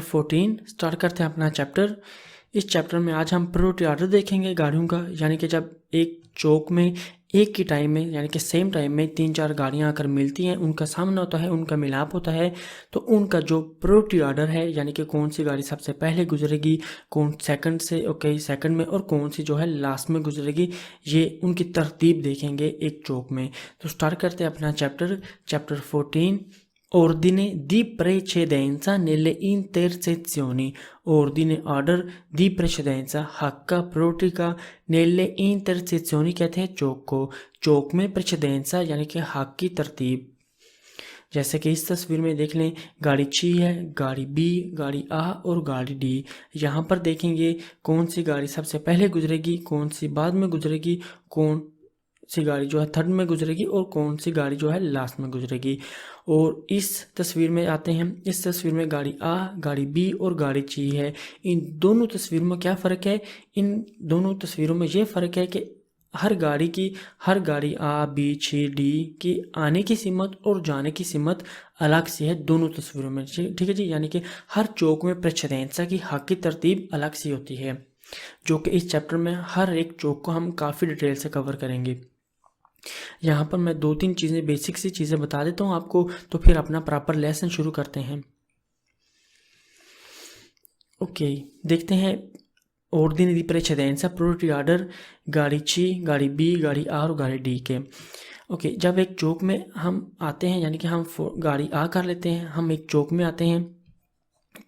14 start करते हैं अपना चैप्टर। इस चैप्टर में आज हम प्रायोरिटी ऑर्डर देखेंगे गाड़ियों का, यानी कि जब एक चौक में एक ही टाइम में यानी कि सेम टाइम में 3-4 गाड़ियां आकर मिलती हैं, उनका सामना होता है, उनका मिलाप होता है, तो उनका जो प्रायोरिटी ऑर्डर है यानी कि कौन सी गाड़ी सबसे पहले गुजरेगी, कौन सेकंड से सेकंड में और कौन सी जो है लास्ट में गुजरेगी, ये उनकी तरतीब देखेंगे एक चौक में। तो स्टार्ट करते हैं अपना chapter 14। Ordine di precedenza nelle intersezioni. Ordine order, दी precedenza हक्का प्रोटिका, nelle intersezioni कहते हैं चौक को, चौक में precedenza यानी कि हक की तरतीब। जैसे कि इस तस्वीर में देख लें, गाड़ी ची है, गाड़ी बी, गाड़ी आ और गाड़ी डी। यहाँ पर देखेंगे कौन सी गाड़ी सबसे पहले गुजरेगी, कौन सी बाद में गुजरेगी, कौन सी गाड़ी जो है थर्ड में गुजरेगी और कौन सी गाड़ी जो है लास्ट में गुजरेगी। और इस तस्वीर में आते हैं, इस तस्वीर में गाड़ी आ, गाड़ी बी और गाड़ी ची है। इन दोनों तस्वीरों में क्या फ़र्क है? इन दोनों तस्वीरों में ये फ़र्क है कि हर गाड़ी आ, बी, सी, डी की आने की सिमत और जाने की सिमत अलग सी है दोनों तस्वीरों में। ठीक है जी, यानी कि हर चौक में प्रेसिडेंसा की हक की तरतीब अलग सी होती है, जो कि इस चैप्टर में हर एक चौक को हम काफ़ी डिटेल से कवर करेंगे। यहाँ पर मैं 2-3 चीज़ें, बेसिक सी चीज़ें बता देता हूँ आपको, तो फिर अपना प्रॉपर लेसन शुरू करते हैं। ओके, देखते हैं ordine di precedenza priority order गाड़ी ची, गाड़ी बी, गाड़ी आ और गाड़ी डी के। ओके, जब एक चौक में हम आते हैं यानी कि हम गाड़ी आ कर लेते हैं, हम एक चौक में आते हैं,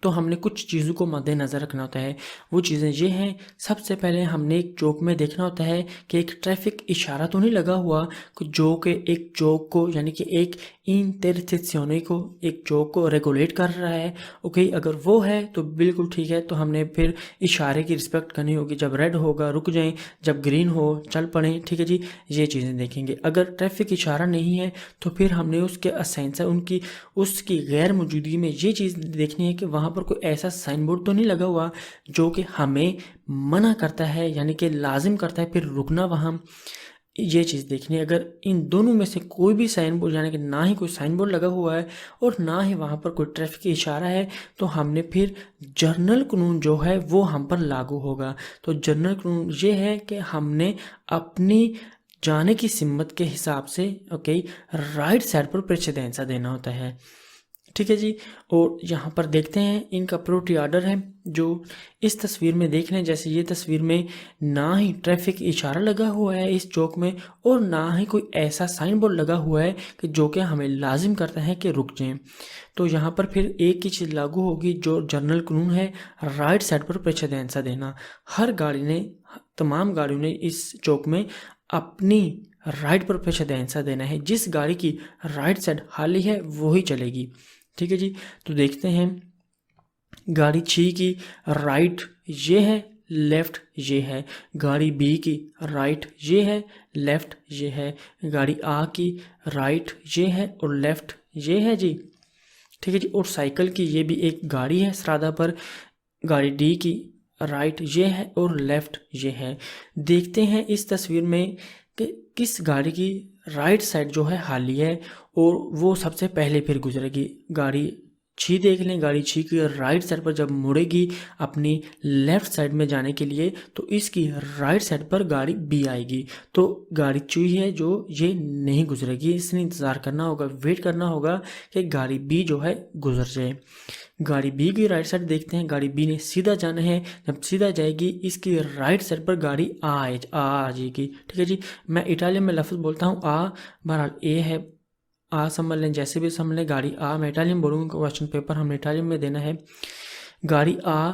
तो हमने कुछ चीज़ों को मद्देनज़र रखना होता है। वो चीज़ें ये हैं, सबसे पहले हमने एक चौक में देखना होता है कि एक ट्रैफिक इशारा तो नहीं लगा हुआ जो कि एक चौक को यानी कि एक इंटरसेक्शने को, एक चौक को रेगुलेट कर रहा है। ओके, अगर वो है तो बिल्कुल ठीक है, तो हमने फिर इशारे की रिस्पेक्ट करनी होगी। जब रेड होगा रुक जाएं, जब ग्रीन हो चल पड़ें। ठीक है जी, ये चीज़ें देखेंगे। अगर ट्रैफिक इशारा नहीं है तो फिर हमने उसके असेंसर उसकी गैर मौजूदगी में ये चीज़ देखनी है कि वहाँ पर कोई ऐसा साइन बोर्ड तो नहीं लगा हुआ जो कि हमें मना करता है यानी कि लाजिम करता है फिर रुकना वहाँ। ये चीज़ देखनी है। अगर इन दोनों में से कोई भी साइन बोर्ड यानी कि ना ही कोई साइन बोर्ड लगा हुआ है और ना ही वहाँ पर कोई ट्रैफिक इशारा है, तो हमने फिर जर्नल कानून जो है वो हम पर लागू होगा। तो जर्नल कानून ये है कि हमने अपनी जाने की सिमत के हिसाब से राइट साइड पर प्रेसिडेंसा देना होता है। ठीक है जी, और यहाँ पर देखते हैं इनका प्रायोरिटी ऑर्डर है जो इस तस्वीर में देख लें। जैसे ये तस्वीर में ना ही ट्रैफिक इशारा लगा हुआ है इस चौक में और ना ही कोई ऐसा साइन बोर्ड लगा हुआ है कि जो कि हमें लाजिम करता है कि रुक जाएं। तो यहाँ पर फिर एक ही चीज़ लागू होगी जो जनरल कानून है, राइट साइड पर प्रेसिडेंसा देना। तमाम गाड़ियों ने इस चौक में अपनी राइट पर प्रेसिडेंसा देना है। जिस गाड़ी की राइट साइड खाली है वही चलेगी। ठीक है जी, तो देखते हैं गाड़ी ची की राइट ये है, लेफ्ट ये है। गाड़ी बी की राइट ये है, लेफ्ट ये है। गाड़ी आ की राइट ये है और लेफ्ट ये है जी। ठीक है जी, और साइकिल की ये भी एक गाड़ी है सरादा पर, गाड़ी डी की राइट ये है और लेफ्ट ये है। देखते हैं इस तस्वीर में कि किस गाड़ी की राइट साइड जो है खाली है और वो सबसे पहले फिर गुजरेगी। गाड़ी छी देख लें, गाड़ी छी की राइट साइड पर जब मुड़ेगी अपनी लेफ्ट साइड में जाने के लिए, तो इसकी राइट साइड पर गाड़ी बी आएगी। तो गाड़ी ची है जो ये नहीं गुजरेगी, इसने इंतज़ार करना होगा, वेट करना होगा कि गाड़ी बी जो है गुजर जाए। गाड़ी बी की राइट साइड देखते हैं, गाड़ी बी ने सीधा जाना है। जब सीधा जाएगी इसकी राइट साइड पर गाड़ी आ जाएगी। ठीक है जी, मैं इटालियन में लफ्ज़ बोलता हूँ आ, बहरहाल ए है, आ समझ लें, जैसे भी समझ लें। गाड़ी आ, मैं इटालियन बोलूँगा, क्वेश्चन पेपर हमने इटालियन में देना है। गाड़ी आ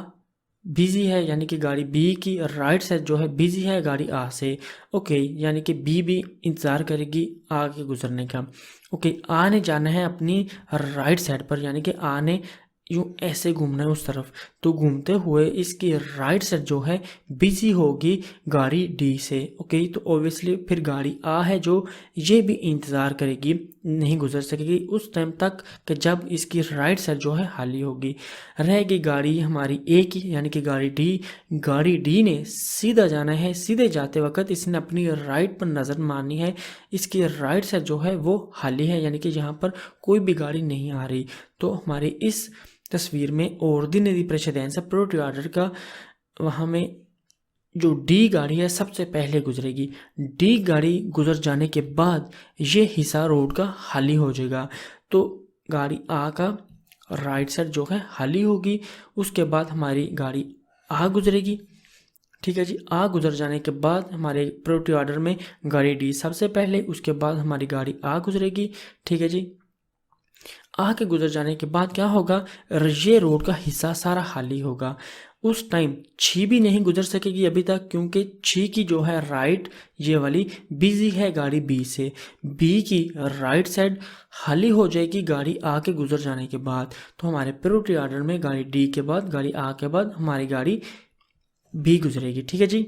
बिजी है यानी कि गाड़ी बी की राइट साइड जो है बिजी है गाड़ी आ से। ओके, यानी कि बी भी इंतज़ार करेगी आ के गुजरने का। ओके, आ ने जाना है अपनी राइट साइड पर यानी कि आ ने यूँ ऐसे घूमना है उस तरफ, तो घूमते हुए इसकी राइट साइड जो है बिजी होगी गाड़ी डी से। ओके, तो ऑब्वियसली फिर गाड़ी आ है जो ये भी इंतज़ार करेगी, नहीं गुजर सकेगी उस टाइम तक कि जब इसकी राइट साइड जो है खाली होगी। रहेगी गाड़ी हमारी ए की यानी कि गाड़ी डी ने सीधा जाना है। सीधे जाते वक्त इसने अपनी राइट पर नज़र मारनी है, इसकी राइट साइड जो है वो खाली है यानी कि यहाँ पर कोई भी गाड़ी नहीं आ रही। तो हमारी इस तस्वीर में ऑर्डिनरी प्रेसिडेंस प्रायोरिटी ऑर्डर का वहाँ में जो डी गाड़ी है सबसे पहले गुजरेगी। डी गाड़ी गुजर जाने के बाद ये हिस्सा रोड का खाली हो जाएगा, तो गाड़ी आ का राइट साइड जो है खाली होगी। उसके बाद हमारी गाड़ी आ गुजरेगी। ठीक है जी, आ गुजर जाने के बाद हमारे प्रायोरिटी ऑर्डर में गाड़ी डी सबसे पहले, उसके बाद हमारी गाड़ी आ गुजरेगी। ठीक है जी, आ के गुजर जाने के बाद क्या होगा, ये रोड का हिस्सा सारा खाली होगा। उस टाइम छी भी नहीं गुजर सकेगी अभी तक, क्योंकि छी की जो है राइट ये वाली बिजी है गाड़ी बी से। बी की राइट साइड खाली हो जाएगी गाड़ी आ के गुजर जाने के बाद। तो हमारे प्रायोरिटी ऑर्डर में गाड़ी डी के बाद, गाड़ी आ के बाद हमारी गाड़ी बी गुजरेगी। ठीक है जी,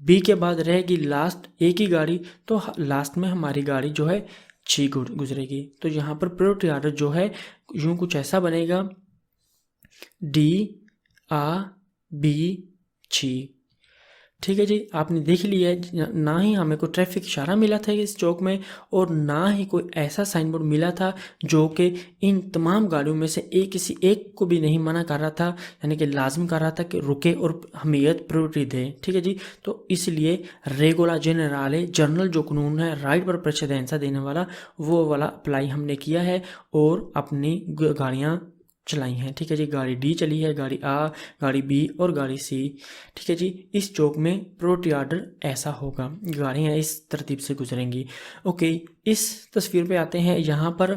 बी के बाद रहेगी लास्ट ए की गाड़ी, तो लास्ट में हमारी गाड़ी जो है छी गुजरेगी। तो यहाँ पर प्रायोरिटी ऑर्डर जो है यूं कुछ ऐसा बनेगा, डी आ बी छी। ठीक है जी, आपने देख लिया है, ना ही हमें कोई ट्रैफिक इशारा मिला था इस चौक में, और ना ही कोई ऐसा साइन बोर्ड मिला था जो कि इन तमाम गाड़ियों में से किसी एक को भी नहीं मना कर रहा था, यानी कि लाजम कर रहा था कि रुके और हमेयत प्रायोरिटी दे। ठीक है जी, तो इसलिए रेगुला जनरल जनरल जो कानून है राइट पर प्रेसिडेंसा देने वाला, वो वाला अप्लाई हमने किया है और अपनी गाड़ियाँ चलाई हैं। ठीक है जी, गाड़ी डी चली है, गाड़ी आ, गाड़ी बी और गाड़ी सी। ठीक है जी, इस चौक में प्रायोरिटी ऑर्डर ऐसा होगा, गाड़ियाँ इस तरतीब से गुजरेंगी। ओके, इस तस्वीर पे आते हैं। यहाँ पर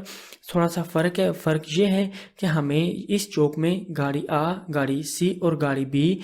थोड़ा सा फ़र्क है। फ़र्क ये है कि हमें इस चौक में गाड़ी आ, गाड़ी सी और गाड़ी बी,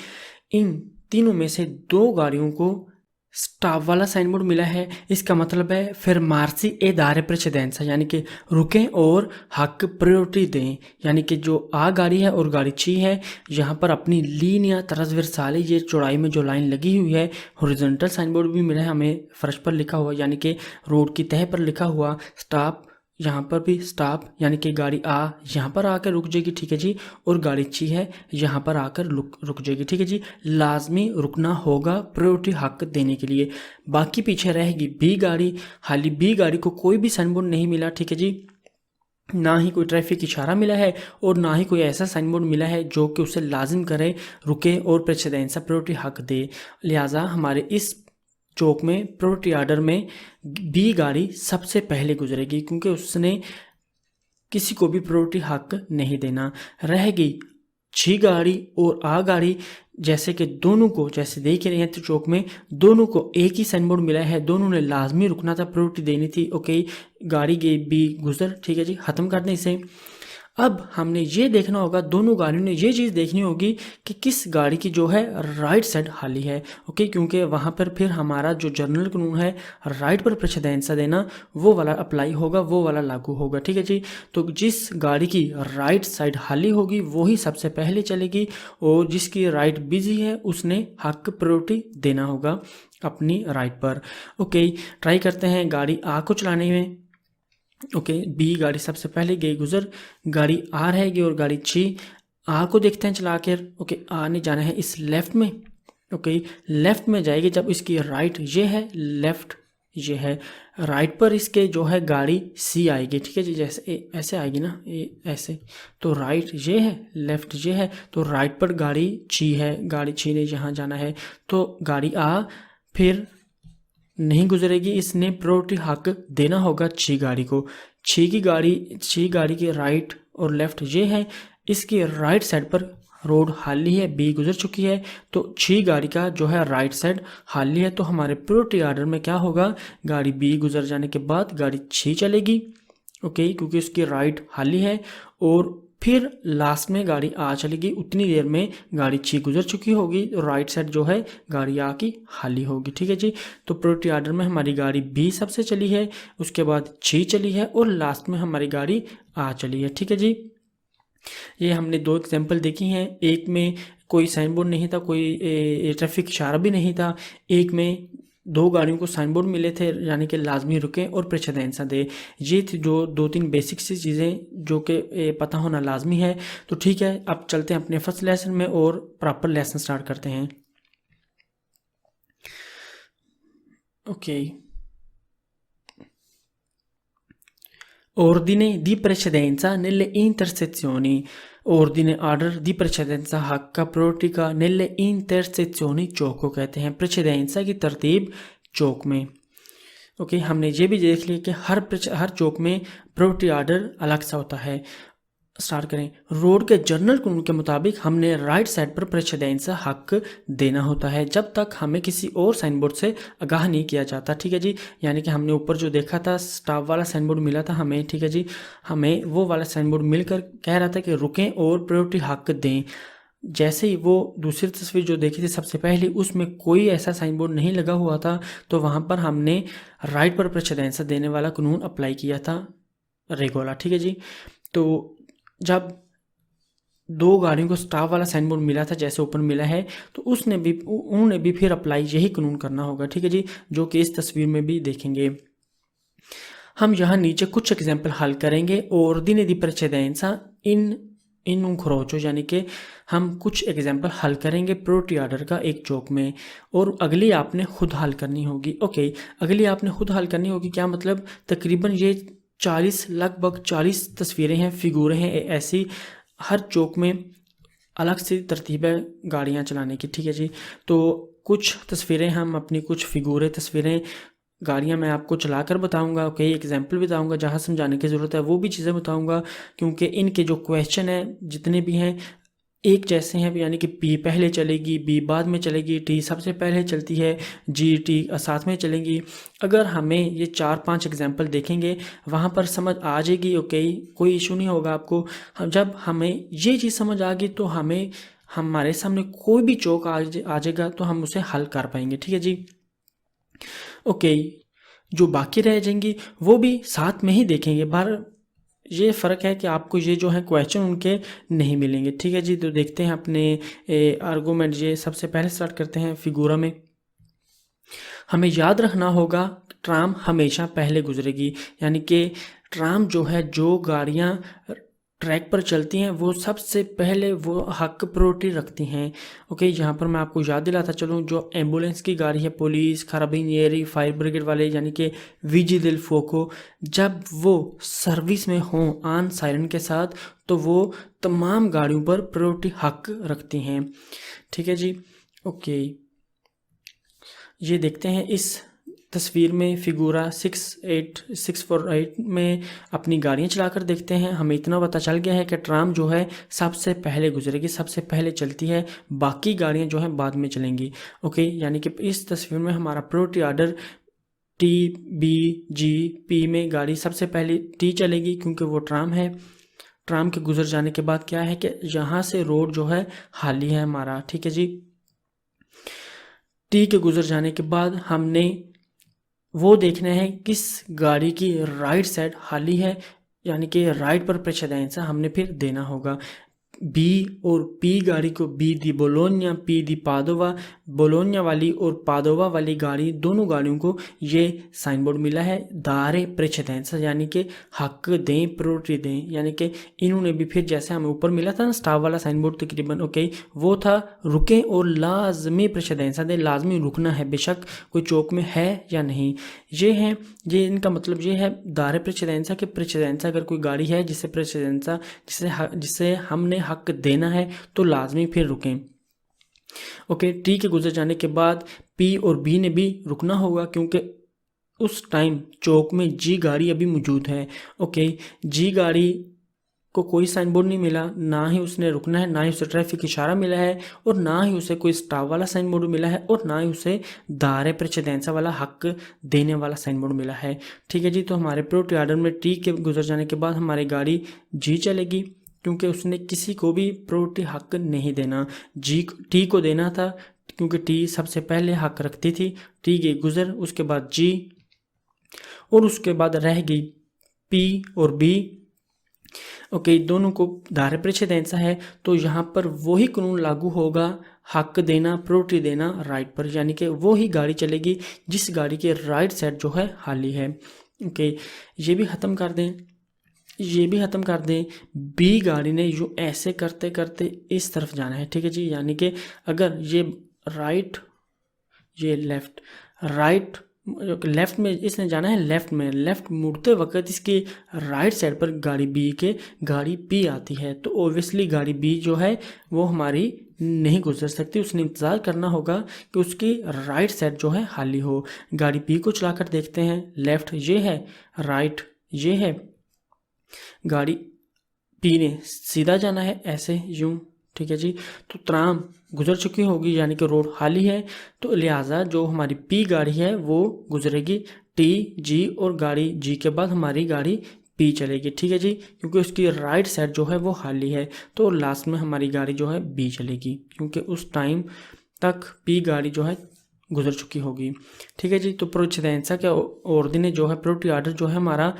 इन तीनों में से दो गाड़ियों को स्टॉप वाला साइन बोर्ड मिला है। इसका मतलब है फिर मार्सी ए दारे प्रेसिडेंस है, यानी कि रुकें और हक प्रायोरिटी दें। यानी कि जो आ गाड़ी है और गाड़ी ची है, यहाँ पर अपनी लीन या ट्रांसवर्साली ये चौड़ाई में जो लाइन लगी हुई है, हॉरिजॉन्टल साइन बोर्ड भी मिला है हमें, फर्श पर लिखा हुआ, यानी कि रोड की तह पर लिखा हुआ स्टॉप। यहाँ पर भी स्टॉप, यानी कि गाड़ी आ यहाँ पर आकर रुक जाएगी। ठीक है जी, और गाड़ी ची है यहाँ पर आकर रुक जाएगी। ठीक है जी, लाजमी रुकना होगा प्रायोरिटी हक देने के लिए। बाकी पीछे रहेगी बी गाड़ी। हाली बी गाड़ी को कोई भी साइन बोर्ड नहीं मिला। ठीक है जी, ना ही कोई ट्रैफिक इशारा मिला है और ना ही कोई ऐसा साइन बोर्ड मिला है जो कि उसे लाजिम करे रुके और प्रेसिडेंसा प्रायोरिटी हक दे। लिहाजा हमारे इस चौक में प्रायोरिटी ऑर्डर में बी गाड़ी सबसे पहले गुजरेगी, क्योंकि उसने किसी को भी प्रायोरिटी हक नहीं देना। रहेगी छी गाड़ी और आ गाड़ी, जैसे कि दोनों को, जैसे देख रहे हैं तो चौक में दोनों को एक ही साइन बोर्ड मिला है, दोनों ने लाजमी रुकना था, प्रायोरिटी देनी थी। ओके, गाड़ी गई बी गुजर। ठीक है जी, ख़त्म कर दें इसे। अब हमने ये देखना होगा, दोनों गाड़ियों ने ये चीज़ देखनी होगी कि किस गाड़ी की जो है राइट साइड खाली है। ओके, क्योंकि वहाँ पर फिर हमारा जो जनरल कानून है राइट पर प्रेसिडेंसा देना, वो वाला अप्लाई होगा, वो वाला लागू होगा। ठीक है जी, तो जिस गाड़ी की राइट साइड खाली होगी वही सबसे पहले चलेगी, और जिसकी राइट बिजी है उसने हक प्रायोरिटी देना होगा अपनी राइट पर। ओके, ट्राई करते हैं गाड़ी आ को चलाने में। ओके, बी गाड़ी सबसे पहले गई गुजर, गाड़ी आ रहेगी और गाड़ी छी। आ को देखते हैं चला कर। ओके, आ ने जाना है इस लेफ़्ट में। ओके, लेफ़्ट में जाएगी जब इसकी राइट ये है, लेफ़्ट ये है, राइट पर इसके जो है गाड़ी सी आएगी। ठीक है जी, जैसे ऐसे आएगी ना, ऐसे, तो राइट ये है, लेफ़्ट ये है, तो राइट पर गाड़ी छी है, गाड़ी छी ने यहाँ जाना है, तो गाड़ी आ फिर नहीं गुजरेगी, इसने प्रायोरिटी हक देना होगा छी गाड़ी को। छी गाड़ी के राइट और लेफ़्ट ये है, इसकी राइट साइड पर रोड खाली है, बी गुजर चुकी है, तो छी गाड़ी का जो है राइट साइड खाली है। तो हमारे प्रायोरिटी ऑर्डर में क्या होगा, गाड़ी बी गुजर जाने के बाद गाड़ी छी चलेगी। ओके, क्योंकि उसकी राइट खाली है, और फिर लास्ट में गाड़ी आ चलेगी। उतनी देर में गाड़ी छी गुजर चुकी होगी, राइट साइड जो है गाड़ी आ की खाली होगी। ठीक है जी, तो प्रायोरिटी ऑर्डर में हमारी गाड़ी बी सबसे चली है, उसके बाद छी चली है, और लास्ट में हमारी गाड़ी आ चली है। ठीक है जी, ये हमने दो एग्जाम्पल देखी हैं। एक में कोई साइन बोर्ड नहीं था, कोई ट्रैफिक इशारा भी नहीं था। एक में दो गाड़ियों को साइन बोर्ड मिले थे, यानी कि लाजमी रुकें और प्रेसिडेंसा दे। ये थी जो दो तीन बेसिक सी चीज़ें जो कि पता होना लाजमी है। तो ठीक है, अब चलते हैं अपने फर्स्ट लेसन में और प्रॉपर लेसन स्टार्ट करते हैं। Okay Ordine di precedenza nelle intersezioni. Ordine order di precedenza हक का priority का nelle intersezioni चौक को कहते हैं, precedenza की तरतीब चौक में। ओके हमने ये भी देख लिया कि हर चौक में priority ऑर्डर अलग सा होता है। स्टार्ट करें। रोड के जर्नल कानून के मुताबिक हमने राइट साइड पर प्रेसिडेंस हक देना होता है जब तक हमें किसी और साइन बोर्ड से आगाह नहीं किया जाता। ठीक है जी, यानी कि हमने ऊपर जो देखा था स्टॉप वाला साइन बोर्ड मिला था हमें, ठीक है जी, हमें वो वाला साइन बोर्ड मिलकर कह रहा था कि रुकें और प्रायोरिटी हक दें। जैसे ही वो दूसरी तस्वीर जो देखी थी सबसे पहले, उसमें कोई ऐसा साइन बोर्ड नहीं लगा हुआ था, तो वहाँ पर हमने राइट पर प्रेसिडेंस देने वाला कानून अप्लाई किया था, रेगोला। ठीक है जी, तो जब दो गाड़ियों को स्टॉप वाला साइन बोर्ड मिला था जैसे ऊपर मिला है, तो उन्होंने भी फिर अप्लाई यही कानून करना होगा। ठीक है जी, जो कि इस तस्वीर में भी देखेंगे। हम यहाँ नीचे कुछ एग्जाम्पल हल करेंगे और ordine di precedenza इन un crocio, यानी कि हम कुछ एग्जाम्पल हल करेंगे प्रायोरिटी ऑर्डर का एक चौक में, और अगली आपने खुद हल करनी होगी। ओके, अगली आपने खुद हल करनी होगी, क्या मतलब, तकरीबन ये 40 लगभग 40 तस्वीरें हैं, फिगूरें हैं ऐसी, हर चौक में अलग से तरतीब है गाड़ियाँ चलाने की। ठीक है जी, तो कुछ तस्वीरें हम अपनी, कुछ फिगूरें तस्वीरें गाड़ियाँ मैं आपको चलाकर बताऊंगा, कई एग्जाम्पल बताऊंगा, जहाँ समझाने की ज़रूरत है वो भी चीज़ें बताऊंगा, क्योंकि इनके जो क्वेश्चन हैं जितने भी हैं एक जैसे हैं, यानी कि पी पहले चलेगी, बी बाद में चलेगी, टी सबसे पहले चलती है, जी टी साथ में चलेंगी। अगर हमें ये 4-5 एग्जाम्पल देखेंगे वहाँ पर समझ आ जाएगी। ओके, कोई इशू नहीं होगा आपको। जब हमें ये चीज़ समझ आ गई तो हमारे सामने कोई भी चौक आ जाएगा तो हम उसे हल कर पाएंगे। ठीक है जी, ओके, जो बाकी रह जाएंगी वो भी साथ में ही देखेंगे। बार ये फ़र्क है कि आपको ये जो है क्वेश्चन उनके नहीं मिलेंगे। ठीक है जी, तो देखते हैं अपने आर्गूमेंट। ये सबसे पहले स्टार्ट करते हैं फिगूरा में। हमें याद रखना होगा ट्राम हमेशा पहले गुजरेगी, यानी कि ट्राम जो है, जो गाड़ियाँ ट्रैक पर चलती हैं वो सबसे पहले वो हक प्रायोरिटी रखती हैं। ओके, यहाँ पर मैं आपको याद दिलाता चलूँ, जो एम्बुलेंस की गाड़ी है, पुलिस, carabinieri, फायर ब्रिगेड वाले, यानी कि विजी दिल फोको, जब वो सर्विस में हों ऑन सायरन के साथ, तो वो तमाम गाड़ियों पर प्रायोरिटी हक रखती हैं। ठीक है जी, ओके, ये देखते हैं इस तस्वीर में फिगूरा 648 में अपनी गाड़ियाँ चलाकर देखते हैं। हमें इतना पता चल गया है कि ट्राम जो है सबसे पहले गुजरेगी, सबसे पहले चलती है, बाकी गाड़ियाँ जो हैं बाद में चलेंगी। ओके, यानी कि इस तस्वीर में हमारा प्रायोरिटी ऑर्डर टी, बी, जी, पी में गाड़ी सबसे पहले टी चलेगी क्योंकि वो ट्राम है। ट्राम के गुजर जाने के बाद क्या है कि यहाँ से रोड जो है खाली है हमारा। ठीक है जी, टी के गुजर जाने के बाद हमने वो देखना है किस गाड़ी की राइट साइड खाली है, यानी कि राइट पर प्रेसिडेंस हमने फिर देना होगा। बी और पी गाड़ी को, बी दी बोलोनिया, पी दी पादोवा, बोलोनिया वाली और पादोवा वाली गाड़ी, दोनों गाड़ियों को ये साइन बोर्ड मिला है दारे प्रेसिडेंस, यानी कि हक दें, प्रायोरिटी दें, यानी कि इन्होंने भी फिर जैसे हमें ऊपर मिला था ना स्टाफ वाला साइन बोर्ड तकरीबन, ओके, वो था रुकें और लाजमी प्रेसिडेंस दें, लाजमी रुकना है बेशक कोई चौक में है या नहीं। ये है, ये इनका मतलब ये है दारे प्रेसिडेंस कि प्रेसिडेंस अगर कोई गाड़ी है जिसे प्रेसिडेंस जिसे हमने हक देना है तो लाजमी फिर रुकें। ओके, टी के गुजर जाने के बाद पी और बी ने भी रुकना होगा क्योंकि उस टाइम चौक में जी गाड़ी अभी मौजूद है। ओके, जी गाड़ी को कोई साइन बोर्ड नहीं मिला, ना ही उसने रुकना है, ना ही उसे ट्रैफिक इशारा मिला है, और ना ही उसे कोई स्टॉप वाला साइन बोर्ड मिला है, और ना ही उसे दारे प्रेसिडेंसा वाला हक देने वाला साइन बोर्ड मिला है। ठीक है जी, तो हमारे प्रायोरिटी ऑर्डर में टी के गुजर जाने के बाद हमारी गाड़ी जी चलेगी क्योंकि उसने किसी को भी प्रायोरिटी हक नहीं देना, जी टी को देना था क्योंकि टी सबसे पहले हक रखती थी। टी के गुजर, उसके बाद जी, और उसके बाद रह गई पी और बी। ओके, दोनों को दारे प्रेसिडेंसा है तो यहाँ पर वही कानून लागू होगा, हक देना, प्रायोरिटी देना राइट पर, यानी कि वो ही गाड़ी चलेगी जिस गाड़ी के राइट साइड जो है खाली है। ओके, ये भी ख़त्म कर दें, ये भी ख़त्म कर दें। बी गाड़ी ने यूँ ऐसे करते करते इस तरफ जाना है। ठीक है जी, यानी कि अगर ये राइट, ये लेफ़्ट, राइट लेफ़्ट में इसने जाना है लेफ़्ट में, लेफ़्ट मुड़ते वक्त इसकी राइट साइड पर गाड़ी बी के गाड़ी पी आती है, तो ओबियसली गाड़ी बी जो है वो हमारी नहीं गुजर सकती। उसने इंतज़ार करना होगा कि उसकी राइट साइड जो है खाली हो। गाड़ी पी को चलाकर देखते हैं, लेफ़्ट ये है, राइट ये है। गाड़ी पी ने सीधा जाना है ऐसे यूं, ठीक है जी। तो ट्राम गुजर चुकी होगी यानी कि रोड खाली है, तो लिहाजा जो हमारी पी गाड़ी है वो गुजरेगी टी जी और गाड़ी जी के बाद हमारी गाड़ी पी चलेगी, ठीक है जी, क्योंकि उसकी राइट साइड जो है वो खाली है। तो लास्ट में हमारी गाड़ी जो है बी चलेगी, क्योंकि उस टाइम तक पी गाड़ी जो है गुजर चुकी होगी, ठीक है जी। तो प्रोसीडेंसा के ऑर्डिनरी जो है प्रायोरिटी ऑर्डर जो है हमारा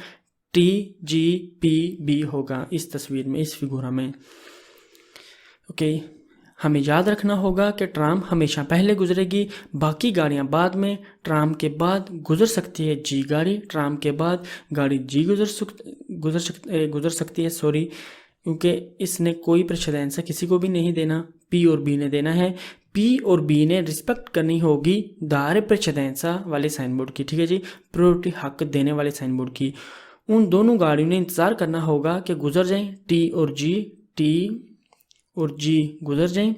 टी जी पी बी होगा इस तस्वीर में, इस फिगूरा में। ओके, हमें याद रखना होगा कि ट्राम हमेशा पहले गुजरेगी, बाकी गाड़ियां बाद में। ट्राम के बाद गुजर सकती है जी गाड़ी, ट्राम के बाद गाड़ी जी गुजर सकती है, सॉरी, क्योंकि इसने कोई प्रेसिडेंस किसी को भी नहीं देना, पी और बी ने देना है। पी और बी ने रिस्पेक्ट करनी होगी दायरे प्रेसिडेंसा वाले साइन बोर्ड की, ठीक है जी, प्रायोरिटी हक देने वाले साइन बोर्ड की। उन दोनों गाड़ियों ने इंतज़ार करना होगा कि गुजर जाएं, टी और जी, टी और जी गुजर जाएं,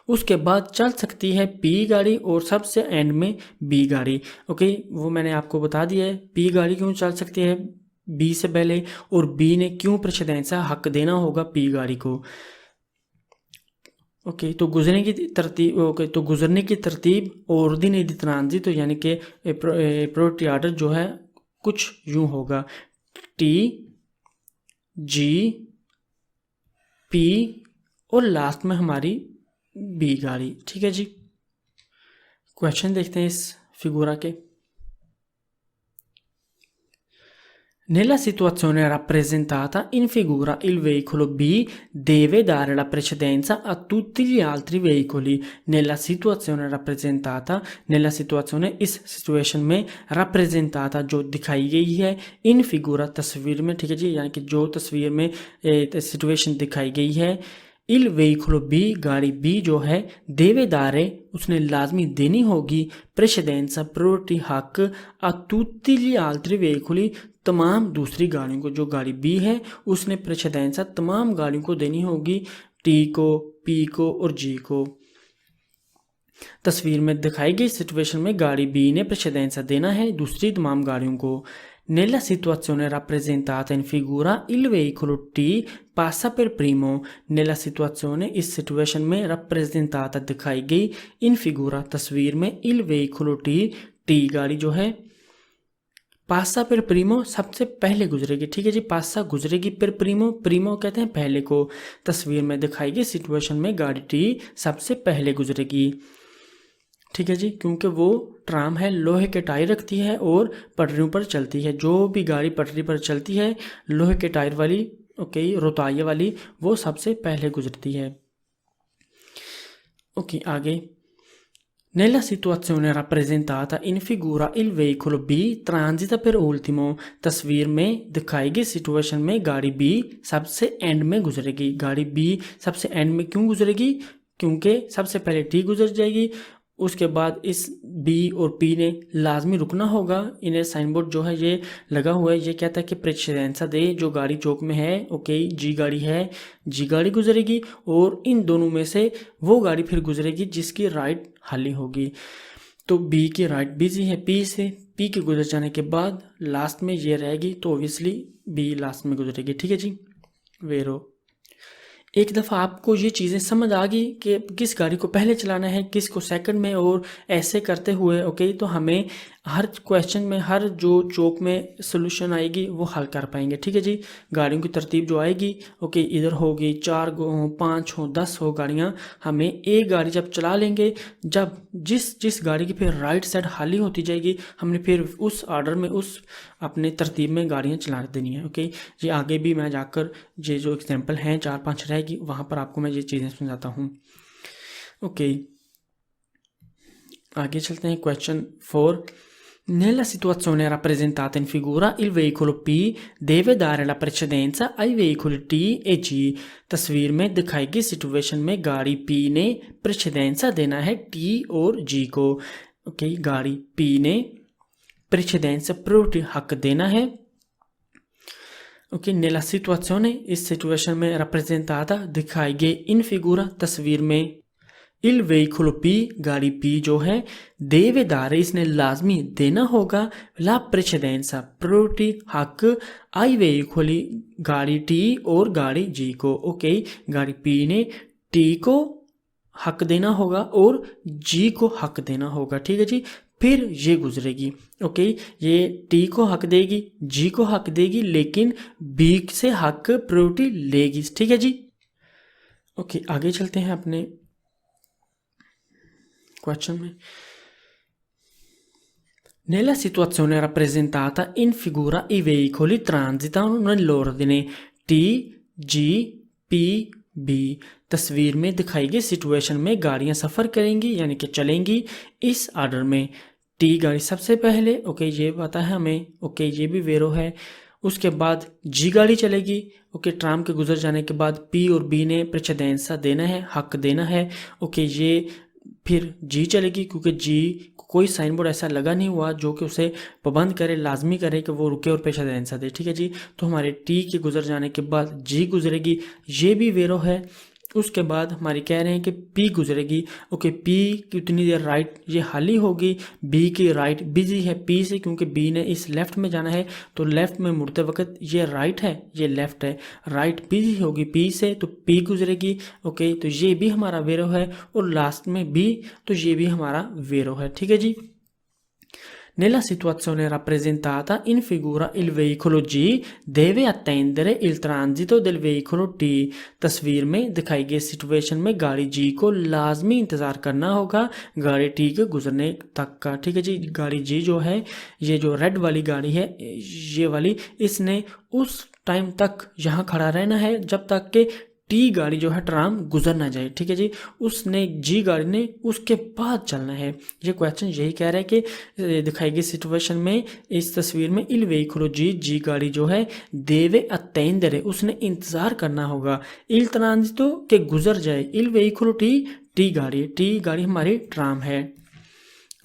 उसके बाद चल सकती है पी गाड़ी और सबसे एंड में बी गाड़ी। ओके, वो मैंने आपको बता दिया है पी गाड़ी क्यों चल सकती है बी से पहले, और बी ने क्यों प्रेसिडेंसा हक देना होगा पी गाड़ी को। ओके, तो गुजरने की तरतीब, ओके, तो गुजरने की तरतीब ऑर्डिनरी ट्रांजिट, तो यानी कि प्रायोरिटी ऑर्डर जो है कुछ यूं होगा, टी जी पी और लास्ट में हमारी बी गाड़ी, ठीक है जी। क्वेश्चन देखते हैं इस फिगूरा के। Nella situazione rappresentata in figura il veicolo B deve dare la precedenza a tutti gli altri veicoli. Nella situazione rappresentata, nella situazione इस सिचुएशन में, rappresentata जो दिखाई गई है, इन फिगूरा तस्वीर में, ठीक है जी, यानी कि जो तस्वीर में सिचुएशन दिखाई गई है, इल वेहिकुलो बी गाड़ी बी जो है, देवेदारे उसने लाजमी देनी होगी, प्रेसिडेंसा प्रायोरिटी हक, आ तुtti gli altri veicoli तमाम दूसरी गाड़ियों को, जो गाड़ी बी है उसने प्रेसिडेंसा तमाम गाड़ियों को देनी होगी, टी को, पी को और जी को। तस्वीर में दिखाई गई सिचुएशन में गाड़ी बी ने प्रेसिडेंसा देना है दूसरी तमाम गाड़ियों को। Nella situazione rappresentata in figura il veicolo T passa per primo. Nella situazione इस सिचुएशन में rappresentata दिखाई गई, in figura तस्वीर में, il veicolo T गाड़ी जो है पासा पर प्रीमो सबसे पहले गुजरेगी, ठीक है जी, पासा गुजरेगी पर प्रीमो, प्रीमो कहते हैं पहले को। तस्वीर में दिखाई गई सिचुएशन में गाड़ी टी सबसे पहले गुजरेगी, ठीक है जी, क्योंकि वो ट्राम है, लोहे के टायर रखती है और पटरियों पर चलती है। जो भी गाड़ी पटरी पर चलती है लोहे के टायर वाली, ओके, रोताइया वाली, वो सबसे पहले गुजरती है। ओके, आगे। Nella situazione rappresentata in figura il veicolo B transita per ultimo. तस्वीर में दिखाई गई सिचुएशन में गाड़ी B सबसे एंड में गुजरेगी। गाड़ी B सबसे एंड में क्यों गुजरेगी? क्योंकि सबसे पहले T गुजर जाएगी, उसके बाद इस B और P ने लाजमी रुकना होगा। इन्हें साइन बोर्ड जो है ये लगा हुआ है, ये कहता है कि प्रेसिडेंसा दे जो गाड़ी चौक में है, ओके, जी गाड़ी है, जी गाड़ी गुजरेगी, और इन दोनों में से वो गाड़ी फिर गुजरेगी जिसकी राइट खाली होगी। तो B की राइट बिजी है P से, P के गुजर जाने के बाद लास्ट में ये रहेगी, तो ओबियसली B लास्ट में गुजरेगी, ठीक है जी। वेरो एक दफ़ा आपको ये चीज़ें समझ आ गई कि किस गाड़ी को पहले चलाना है, किस को सेकंड में, और ऐसे करते हुए, ओके, तो हमें हर क्वेश्चन में, हर जो चौक में सोल्यूशन आएगी वो हल कर पाएंगे, ठीक है जी। गाड़ियों की तरतीब जो आएगी, ओके, इधर होगी 4 हो, 5 हो, 10 हो गाड़ियाँ, हमें एक गाड़ी जब चला लेंगे, जब जिस गाड़ी की फिर राइट साइड खाली होती जाएगी, हमने फिर उस ऑर्डर में, उस अपने तरतीब में गाड़ियाँ चला देनी है, ओके। ये आगे भी मैं जाकर ये जो एग्जांपल हैं 4-5 रहेगी, वहाँ पर आपको मैं ये चीज़ें समझाता हूँ, ओके। आगे चलते हैं, question 4। Nella situazione rappresentata in figura il veicolo P deve dare la precedenza ai veicoli T e G. तस्वीर में दिखाई गई सिचुएशन में गाड़ी P ने प्रेसिडेंसा देना है T और G को, ओके, गाड़ी P ने precedenza, priority हक देना है। ओके, nella situazione, इस सिचुएशन में rappresentata दिखाई गई इन फिगूरा तस्वीर में il veicolo P, गाड़ी P जो है deve dare, इसने लाजमी देना होगा la precedenza, priority हक ai veicoli, गाड़ी T और गाड़ी G को। ओके, गाड़ी P ने T को हक देना होगा और G को हक देना होगा। ठीक है जी, फिर ये गुजरेगी। ओके, ये टी को हक देगी, जी को हक देगी, लेकिन बी से हक प्रायोरिटी लेगी। ठीक है जी। ओके, आगे चलते हैं अपने क्वेश्चन में। Nella situazione rappresentata in figura i veicoli transitano nell'ordine T, G, P, B। तस्वीर में दिखाई गई सिचुएशन में गाड़ियां सफ़र करेंगी यानी कि चलेंगी इस ऑर्डर में। टी गाड़ी सबसे पहले, ओके ये पता है हमें, ओके ये भी वेरो है। उसके बाद जी गाड़ी चलेगी, ओके ट्राम के गुजर जाने के बाद पी और बी ने प्रेसिडेंसा देना है, हक देना है। ओके, ये फिर जी चलेगी क्योंकि जी को कोई साइन बोर्ड ऐसा लगा नहीं हुआ जो कि उसे पाबंद करे, लाजमी करे कि वो रुके और प्रेसिडेंसा दे। ठीक है जी, तो हमारे टी के गुजर जाने के बाद जी गुजरेगी, ये भी वेरो है। उसके बाद हमारी कह रहे हैं कि पी गुजरेगी। ओके, पी की उतनी देर राइट ये खाली होगी, बी की राइट बिजी है पी से, क्योंकि बी ने इस लेफ्ट में जाना है तो लेफ्ट में मुड़ते वक्त ये राइट है, ये लेफ्ट है, राइट बिजी होगी पी से तो पी गुजरेगी। ओके, तो ये भी हमारा वेरो है और लास्ट में बी, तो ये भी हमारा वेरो है। ठीक है जी। Nella situazione rappresentata in figura il veicolo G deve attendere il transito del veicolo T। तस्वीर में दिखाई गई सिचुएशन में गाड़ी G को लाजमी इंतज़ार करना होगा गाड़ी T के गुजरने तक का। ठीक है जी, गाड़ी G जो है, ये जो रेड वाली गाड़ी है, ये वाली, इसने उस टाइम तक यहाँ खड़ा रहना है जब तक कि टी गाड़ी जो है ट्राम गुजर ना जाए। ठीक है जी, उसने जी गाड़ी ने उसके बाद चलना है। ये क्वेश्चन यही कह रहा है कि दिखाई गई सिचुएशन में इस तस्वीर में इल वेहिकुलो जी गाड़ी जो है देवे अटेंडरे, उसने इंतज़ार करना होगा इल ट्रांजिटो के गुजर जाए, इल वेहिकुलो टी गाड़ी हमारी ट्राम है।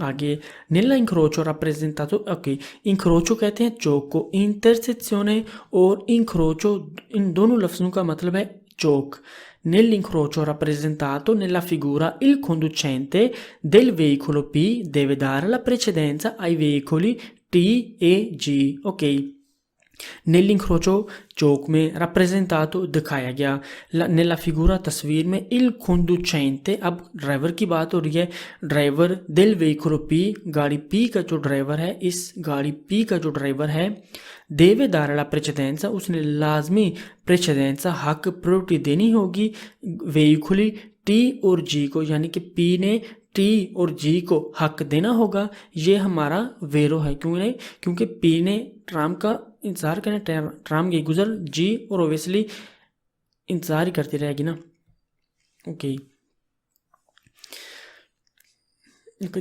आगे नीला इंक्रोचो rappresentato, ओके इंक्रोचो कहते हैं चौक को, इंटरसेक्शने और इंक्रोचो इन दोनों लफ्ज़ों का मतलब है चौक। Nell'incrocio rappresentato nella figura il conducente del veicolo P deve dare la precedenza ai veicoli T e G। ok, nell'incrocio चौक में rappresentato दिखाया गया, nella figura तस्वीर में il conducente, अब ड्राइवर की बात हो रही है, ड्राइवर del veicolo P, गाड़ी P का जो ड्राइवर है, इस गाड़ी P का जो ड्राइवर है, देवे दारा प्रेसिडेंसा, उसने लाजमी प्रेसिडेंसा हक प्रायोरिटी देनी होगी वेहिकुली टी और जी को, यानी कि पी ने टी और जी को हक देना होगा। ये हमारा वेरो है, क्योंकि पी ने ट्राम का इंतज़ार करें, ट्राम गई गुजर जी और ओबियसली इंतज़ार ही करती रहेगी ना। ओके,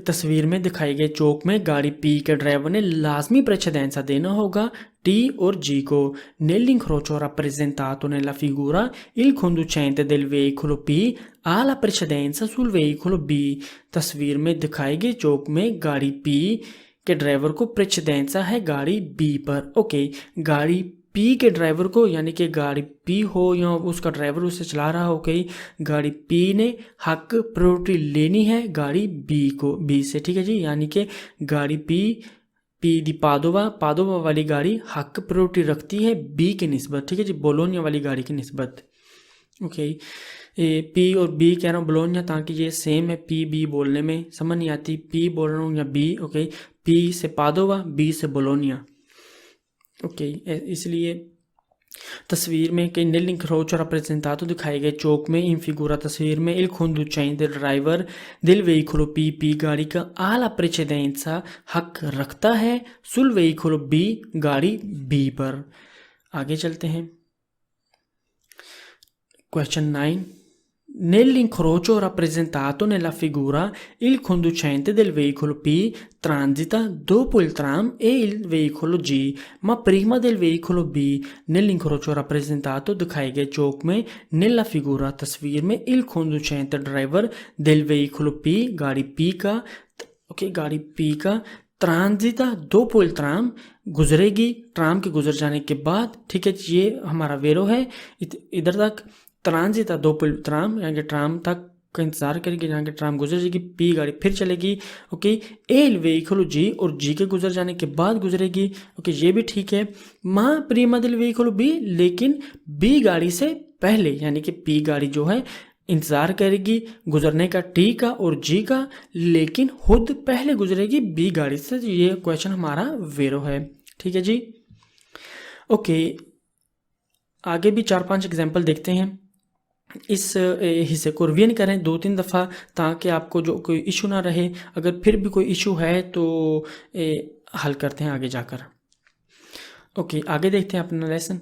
तस्वीर में दिखाई गए चौक में गाड़ी पी के ड्राइवर ने लाजमी प्रेसिडेंसा देना होगा टी और जी को। Nell'incrocio rappresentato nella figura il conducente del veicolo P ha la precedenza sul veicolo B। तस्वीर में दिखाई गई चौक में गाड़ी पी के ड्राइवर को प्रेसिडेंसा है गाड़ी बी पर। ओके, गाड़ी पी के ड्राइवर को, यानी कि गाड़ी पी हो या उसका ड्राइवर उसे चला रहा हो, कहीं गाड़ी पी ने हक प्रायोरिटी लेनी है गाड़ी बी से। ठीक है जी, यानी कि गाड़ी पी दी पादोवा वाली गाड़ी हक प्रायोरिटी रखती है बी की निस्बत। ठीक है जी, बोलोनिया वाली गाड़ी की निस्बत। ओके, पी और बी कह रहा हूँ बोलोनिया ताकि ये सेम है, पी बी बोलने में समझ नहीं आती, पी बोल रहा हूँ या बी। ओके, पी से पादोवा, बी से बोलोनिया। ओके, इसलिए तस्वीर में कई nell'incrocio rappresentato दिखाए गए चौक में इन फिगूरा तस्वीर में il conducente driver del veicolo P गाड़ी का आला precedenza हक रखता है sul veicolo B गाड़ी B पर। आगे चलते हैं question 9। Nell'incrocio rappresentato nella figura il conducente del veicolo P transita dopo il tram e il veicolo G ma prima del veicolo B। nell'incrocio rappresentato दिखाए गए चौक में nella figura तस्वीर में il conducente driver del veicolo P गाड़ी P का, okay गाड़ी P का ट्रांजिता दो पुल ट्राम गुजरेगी ट्राम के गुजर जाने के बाद, ठीक है, ये हमारा वेरो है। इधर तक ट्रांजिता दो पुल ट्राम यानी कि ट्राम तक का इंतजार करेगी, जहाँ की ट्राम गुजर जाएगी, पी गाड़ी फिर चलेगी। ओके, एल व्हीकल जी और जी के गुजर जाने के बाद गुजरेगी। ओके, ये भी ठीक है। माँ प्रीमा दिल व्हीकल बी, लेकिन बी गाड़ी से पहले, यानी कि पी गाड़ी जो है इंतजार करेगी गुजरने का टी का और जी का, लेकिन खुद पहले गुजरेगी बी गाड़ी से। ये क्वेश्चन हमारा वेरो है। ठीक है जी। ओके, आगे भी 4-5 एग्जाम्पल देखते हैं। इस हिस्से को रिवीजन करें 2-3 दफ़ा ताकि आपको जो कोई इशू ना रहे। अगर फिर भी कोई इशू है तो हल करते हैं आगे जाकर। ओके, आगे देखते हैं अपना लेसन।